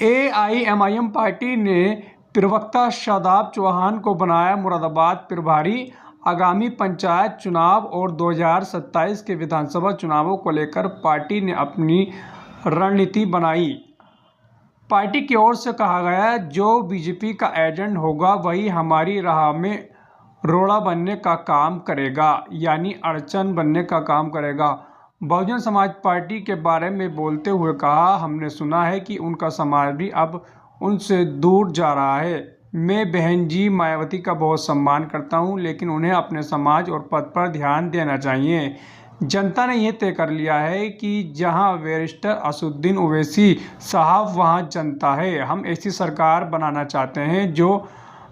AIMIM party ने प्रवक्ता शादाब चौहान को बनाया मुरादाबाद प्रभारी। आगामी पंचायत चुनाव और 2027 के विधानसभा चुनावों को लेकर पार्टी ने अपनी रणनीति बनाई। पार्टी की ओर से कहा गया, जो बीजेपी का एजेंट होगा वही हमारी राह में रोड़ा बनने का काम करेगा, यानी अड़चन बनने का काम करेगा। बहुजन समाज पार्टी के बारे में बोलते हुए कहा, हमने सुना है कि उनका समाज भी अब उनसे दूर जा रहा है। मैं बहन जी मायावती का बहुत सम्मान करता हूं, लेकिन उन्हें अपने समाज और पद पर ध्यान देना चाहिए। जनता ने यह तय कर लिया है कि जहां बैरिस्टर असदुद्दीन ओवैसी साहब वहां जनता है। हम ऐसी सरकार बनाना चाहते हैं जो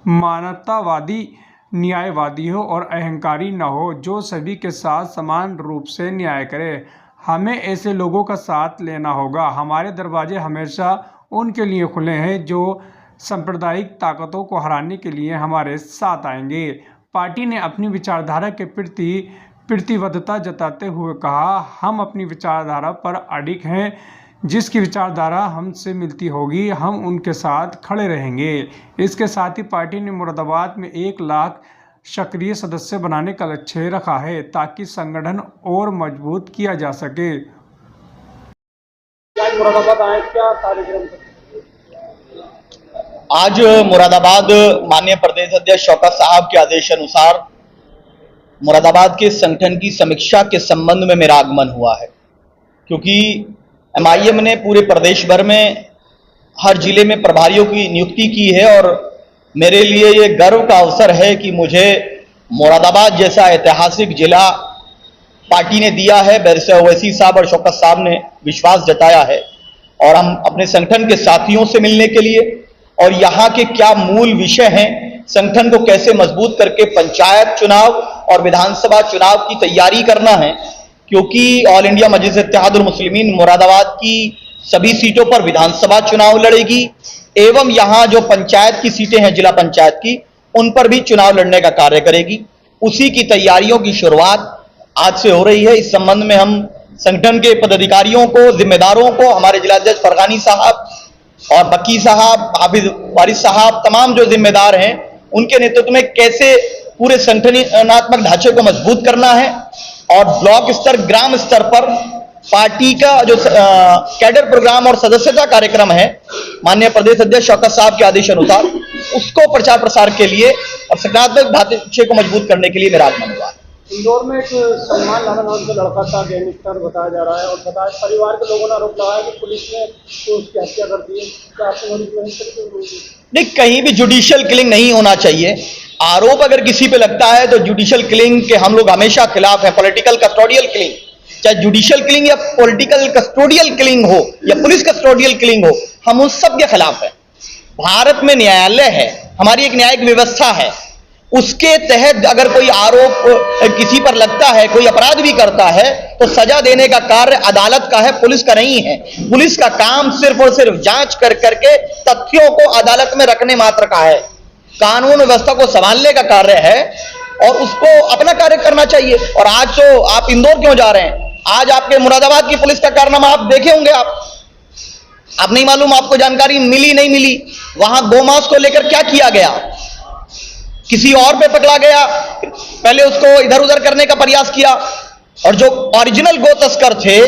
मानवतावादी, न्यायवादी हो और अहंकारी न हो, जो सभी के साथ समान रूप से न्याय करे। हमें ऐसे लोगों का साथ लेना होगा। हमारे दरवाजे हमेशा उनके लिए खुले हैं जो सांप्रदायिक ताकतों को हराने के लिए हमारे साथ आएंगे। पार्टी ने अपनी विचारधारा के प्रति प्रतिबद्धता जताते हुए कहा, हम अपनी विचारधारा पर अडिग हैं। जिसकी विचारधारा हमसे मिलती होगी हम उनके साथ खड़े रहेंगे। इसके साथ ही पार्टी ने मुरादाबाद में 1 लाख सक्रिय सदस्य बनाने का लक्ष्य रखा है, ताकि संगठन और मजबूत किया जा सके। मुरादाबाद आए, क्या कार्यक्रम? आज मुरादाबाद माननीय प्रदेश अध्यक्ष शौकत साहब के आदेश अनुसार मुरादाबाद के संगठन की समीक्षा के संबंध में मेरा आगमन हुआ है, क्योंकि एमआईएम ने पूरे प्रदेश भर में हर जिले में प्रभारियों की नियुक्ति की है और मेरे लिए ये गर्व का अवसर है कि मुझे मुरादाबाद जैसा ऐतिहासिक जिला पार्टी ने दिया है। बैरिस्टर ओवैसी साहब और शौकत साहब ने विश्वास जताया है और हम अपने संगठन के साथियों से मिलने के लिए और यहाँ के क्या मूल विषय हैं, संगठन को कैसे मजबूत करके पंचायत चुनाव और विधानसभा चुनाव की तैयारी करना है, क्योंकि ऑल इंडिया मजलिस इत्तेहादुल मुस्लिमीन मुरादाबाद की सभी सीटों पर विधानसभा चुनाव लड़ेगी एवं यहाँ जो पंचायत की सीटें हैं, जिला पंचायत की, उन पर भी चुनाव लड़ने का कार्य करेगी। उसी की तैयारियों की शुरुआत आज से हो रही है। इस संबंध में हम संगठन के पदाधिकारियों को, जिम्मेदारों को, हमारे जिलाध्यक्ष फरगानी साहब और बकी साहब, हाफिज वारिस साहब, तमाम जो जिम्मेदार हैं, उनके नेतृत्व में कैसे पूरे संगठनात्मक ढांचे को मजबूत करना है और ब्लॉक स्तर, ग्राम स्तर पर पार्टी का जो कैडर प्रोग्राम और सदस्यता कार्यक्रम है माननीय प्रदेश अध्यक्ष शौकत साहब के आदेश अनुसार, उसको प्रचार प्रसार के लिए और संगठनात्मक ढांचे को मजबूत करने के लिए मेरा आगमन हुआ है। इंदौर में एक सलमान लाला नाम का लड़का था, गैंगस्टर बताया जा रहा है और बताया परिवार के लोगों ने आरोप लगाया कि पुलिस ने तो उसकी हत्या कर दी है। क्या आपको नहीं, कहीं भी जुडिशियल किलिंग नहीं होना चाहिए। आरोप अगर किसी पे लगता है तो जुडिशियल किलिंग के हम लोग हमेशा खिलाफ हैं। पॉलिटिकल कस्टोडियल किलिंग, चाहे जुडिशियल किलिंग या पॉलिटिकल कस्टोडियल किलिंग हो या पुलिस कस्टोडियल किलिंग हो, हम उन सब के खिलाफ हैं। भारत में न्यायालय है, हमारी एक न्यायिक व्यवस्था है, उसके तहत अगर कोई आरोप किसी पर लगता है, कोई अपराध भी करता है, तो सजा देने का कार्य अदालत का है, पुलिस का नहीं है। पुलिस का काम सिर्फ और सिर्फ जांच कर करके तथ्यों को अदालत में रखने मात्र का है। कानून व्यवस्था को संभालने का कार्य है और उसको अपना कार्य करना चाहिए। और आज तो आप इंदौर क्यों जा रहे हैं? आज आपके मुरादाबाद की पुलिस का कारनामा आप देखे होंगे। आप नहीं मालूम, आपको जानकारी मिली नहीं मिली, वहां गोमांस को लेकर क्या किया गया, किसी और पे पकड़ा गया, पहले उसको इधर उधर करने का प्रयास किया और जो ओरिजिनल गो तस्कर थे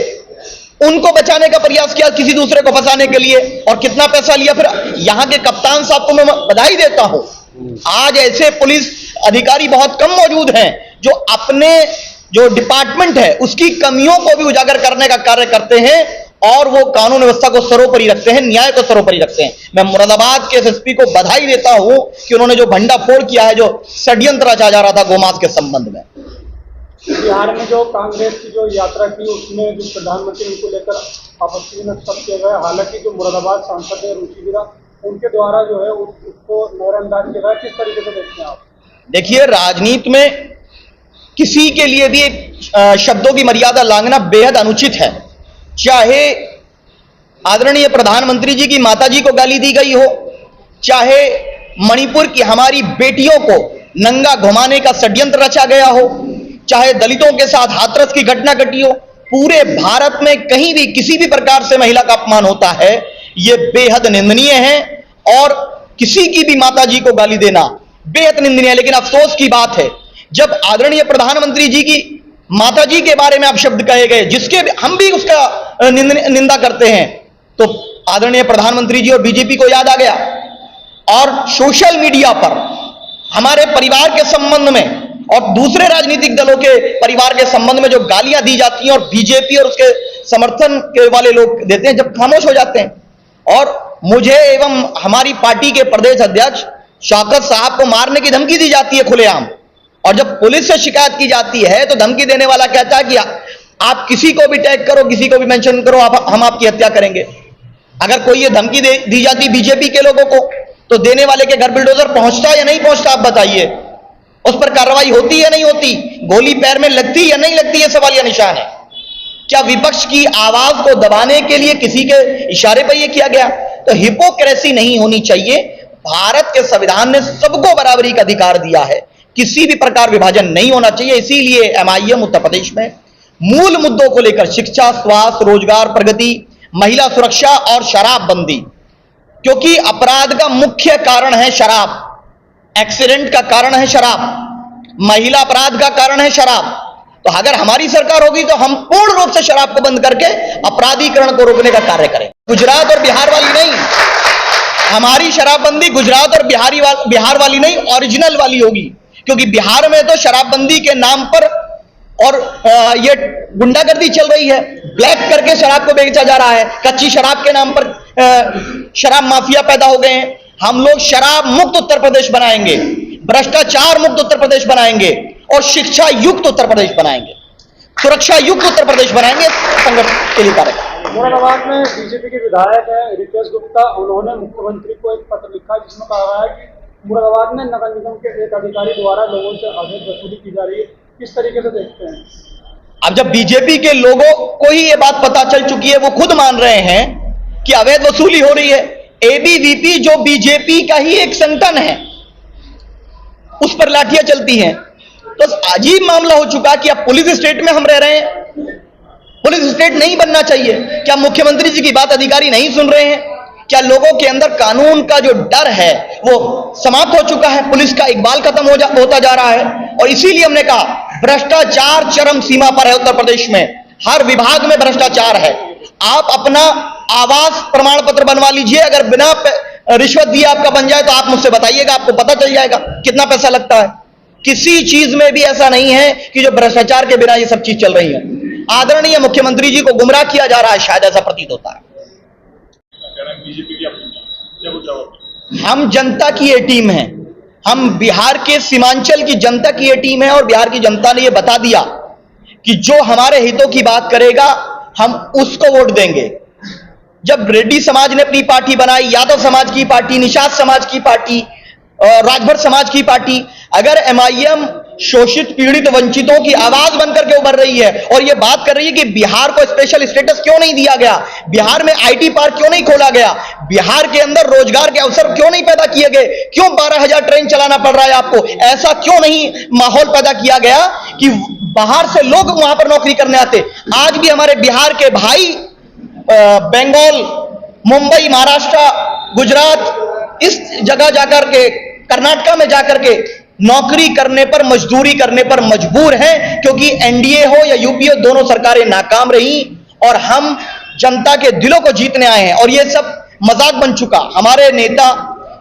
उनको बचाने का प्रयास किया किसी दूसरे को फंसाने के लिए, और कितना पैसा लिया। फिर यहां के कप्तान साहब को मैं बधाई देता हूं, आज ऐसे पुलिस अधिकारी बहुत कम मौजूद हैं जो अपने जो डिपार्टमेंट है उसकी कमियों को भी उजागर करने का कार्य करते हैं और वो कानून व्यवस्था को सर्वोपरि रखते हैं, न्याय को सर्वोपरि रखते हैं। मैं मुरादाबाद के एसएसपी को बधाई देता हूं कि उन्होंने जो भंडाफोड़ किया है, जो षड्यंत्र रचा जा रहा था गोमांस के संबंध में। बिहार में जो कांग्रेस की जो यात्रा की, उसमें जो प्रधानमंत्री उनको लेकर आपत्ति में सब किया गया। हालांकि जो मुरादाबाद सांसद है रुचि वीरा, उनके द्वारा जो है उसको नजरअंदाज किया गया। किस तरीके से देखते हैं आप? देखिए, राजनीति में किसी के लिए भी एक शब्दों की मर्यादा लांघना बेहद अनुचित है। चाहे आदरणीय प्रधानमंत्री जी की माताजी को गाली दी गई हो, चाहे मणिपुर की हमारी बेटियों को नंगा घुमाने का षड्यंत्र रचा गया हो, चाहे दलितों के साथ हाथरस की घटना घटी हो, पूरे भारत में कहीं भी किसी भी प्रकार से महिला का अपमान होता है, ये बेहद निंदनीय है और किसी की भी माताजी को गाली देना बेहद निंदनीय है। लेकिन अफसोस की बात है, जब आदरणीय प्रधानमंत्री जी की माताजी के बारे में अपशब्द कहे गए, जिसके हम भी उसका निंदा करते हैं, तो आदरणीय प्रधानमंत्री जी और बीजेपी को याद आ गया। और सोशल मीडिया पर हमारे परिवार के संबंध में और दूसरे राजनीतिक दलों के परिवार के संबंध में जो गालियां दी जाती हैं और बीजेपी और उसके समर्थन के वाले लोग देते हैं, जब खामोश हो जाते हैं। और मुझे एवं हमारी पार्टी के प्रदेश अध्यक्ष शौकत साहब को मारने की धमकी दी जाती है खुलेआम, और जब पुलिस से शिकायत की जाती है तो धमकी देने वाला कहता है कि आप किसी को भी टैग करो, किसी को भी मेंशन करो, हम आपकी हत्या करेंगे। अगर कोई ये धमकी दी जाती बीजेपी के लोगों को, तो देने वाले के घर बुलडोजर पहुंचता या नहीं पहुंचता, आप बताइए। उस पर कार्रवाई होती या नहीं होती, गोली पैर में लगती या नहीं लगती, ये सवाल या निशान है। क्या विपक्ष की आवाज को दबाने के लिए किसी के इशारे पर यह किया गया? तो हिपोक्रेसी नहीं होनी चाहिए। भारत के संविधान ने सबको बराबरी का अधिकार दिया है, किसी भी प्रकार विभाजन नहीं होना चाहिए। इसीलिए एमआईएम उत्तर प्रदेश में मूल मुद्दों को लेकर शिक्षा, स्वास्थ्य, रोजगार, प्रगति, महिला सुरक्षा और शराबबंदी, क्योंकि अपराध का मुख्य कारण है शराब, एक्सीडेंट का कारण है शराब, महिला अपराध का कारण है शराब। तो अगर हमारी सरकार होगी तो हम पूर्ण रूप से शराब को बंद करके अपराधीकरण को रोकने का कार्य करें। गुजरात और बिहार वाली नहीं, हमारी शराबबंदी गुजरात और बिहार वाली नहीं, ओरिजिनल वाली होगी। क्योंकि बिहार में तो शराबबंदी के नाम पर और ये गुंडागर्दी चल रही है, ब्लैक करके शराब को बेचा जा रहा है, कच्ची शराब के नाम पर शराब माफिया पैदा हो गए हैं। हम लोग शराब मुक्त उत्तर प्रदेश बनाएंगे, भ्रष्टाचार मुक्त उत्तर प्रदेश बनाएंगे और शिक्षा युक्त उत्तर प्रदेश बनाएंगे, सुरक्षा युक्त उत्तर प्रदेश बनाएंगे। संगठन के लिए कार्य। मुरादाबाद में बीजेपी के विधायक है रितेश गुप्ता, उन्होंने मुख्यमंत्री को एक पत्र लिखा जिसमें कहा है कि मुरादाबाद में नगर निगम के एक अधिकारी द्वारा लोगों से अवैध वसूली की जा रही है। किस तरीके से देखते हैं? अब जब बीजेपी के लोगों को ही ये बात पता चल चुकी है, वो खुद मान रहे हैं कि अवैध वसूली हो रही है। एबीवीपी जो बीजेपी का ही एक संगठन है, उस पर लाठियां चलती हैं। तो अजीब मामला हो चुका कि अब पुलिस स्टेट में हम रह रहे हैं। पुलिस स्टेट नहीं बनना चाहिए। क्या मुख्यमंत्री जी की बात अधिकारी नहीं सुन रहे हैं? क्या लोगों के अंदर कानून का जो डर है वो समाप्त हो चुका है? पुलिस का इकबाल खत्म होता जा रहा है। और इसीलिए हमने कहा भ्रष्टाचार चरम सीमा पर है उत्तर प्रदेश में, हर विभाग में भ्रष्टाचार है। आप अपना आवास प्रमाण पत्र बनवा लीजिए, अगर बिना रिश्वत दिए आपका बन जाए तो आप मुझसे बताइएगा, आपको पता चल जाएगा कितना पैसा लगता है। किसी चीज में भी ऐसा नहीं है कि जो भ्रष्टाचार के बिना ये सब चीज चल रही है। आदरणीय मुख्यमंत्री जी को गुमराह किया जा रहा है, शायद ऐसा प्रतीत होता है। हम जनता की ये टीम है, हम बिहार के सीमांचल की जनता की ये टीम है और बिहार की जनता ने ये बता दिया कि जो हमारे हितों की बात करेगा हम उसको वोट देंगे। जब रेड्डी समाज ने अपनी पार्टी बनाई, यादव समाज की पार्टी, निषाद समाज की पार्टी, राजभर समाज की पार्टी, अगर एमआईएम शोषित, पीड़ित, वंचितों की आवाज बनकर के उभर रही है और यह बात कर रही है कि बिहार को स्पेशल स्टेटस क्यों नहीं दिया गया, बिहार में आईटी पार्क क्यों नहीं खोला गया, बिहार के अंदर रोजगार के अवसर क्यों नहीं पैदा किए गए, क्यों 12,000 ट्रेन चलाना पड़ रहा है आपको, ऐसा क्यों नहीं माहौल पैदा किया गया कि बाहर से लोग वहां पर नौकरी करने आते। आज भी हमारे बिहार के भाई बंगाल, मुंबई, महाराष्ट्र, गुजरात, इस जगह जाकर के, कर्नाटका में जाकर के नौकरी करने पर, मजदूरी करने पर मजबूर हैं, क्योंकि एनडीए हो या यूपीए दोनों सरकारें नाकाम रही और हम जनता के दिलों को जीतने आए हैं। और यह सब मजाक बन चुका। हमारे नेता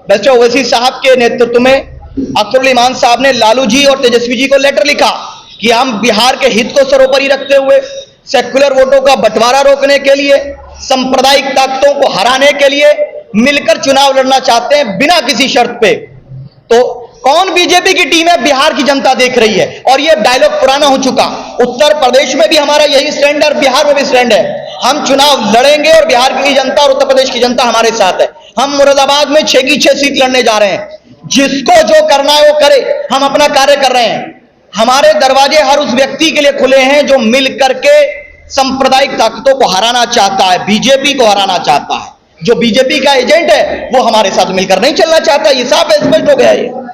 बैरिस्टर ओवैसी साहब के नेतृत्व में अख्तरुल इमान साहब ने लालू जी और तेजस्वी जी को लेटर लिखा कि हम बिहार के हित को सर्वोपरि रखते हुए सेक्युलर वोटों का बंटवारा रोकने के लिए, सांप्रदायिक ताकतों को हराने के लिए मिलकर चुनाव लड़ना चाहते हैं बिना किसी शर्त पे। तो कौन बीजेपी की टीम है, बिहार की जनता देख रही है। और यह डायलॉग पुराना हो चुका। उत्तर प्रदेश में भी हमारा यही स्टैंड है और बिहार में भी स्टैंड है। हम चुनाव लड़ेंगे और बिहार की जनता और उत्तर प्रदेश की जनता हमारे साथ है। हम मुरादाबाद में 6 की 6 सीट लड़ने जा रहे हैं। जिसको जो करना है वो करे, हम अपना कार्य कर रहे हैं। हमारे दरवाजे हर उस व्यक्ति के लिए खुले हैं जो मिल करके सांप्रदायिक ताकतों को हराना चाहता है, बीजेपी को हराना चाहता है। जो बीजेपी का एजेंट है वो हमारे साथ मिलकर नहीं चलना चाहता। ये साफ स्पष्ट हो गया है।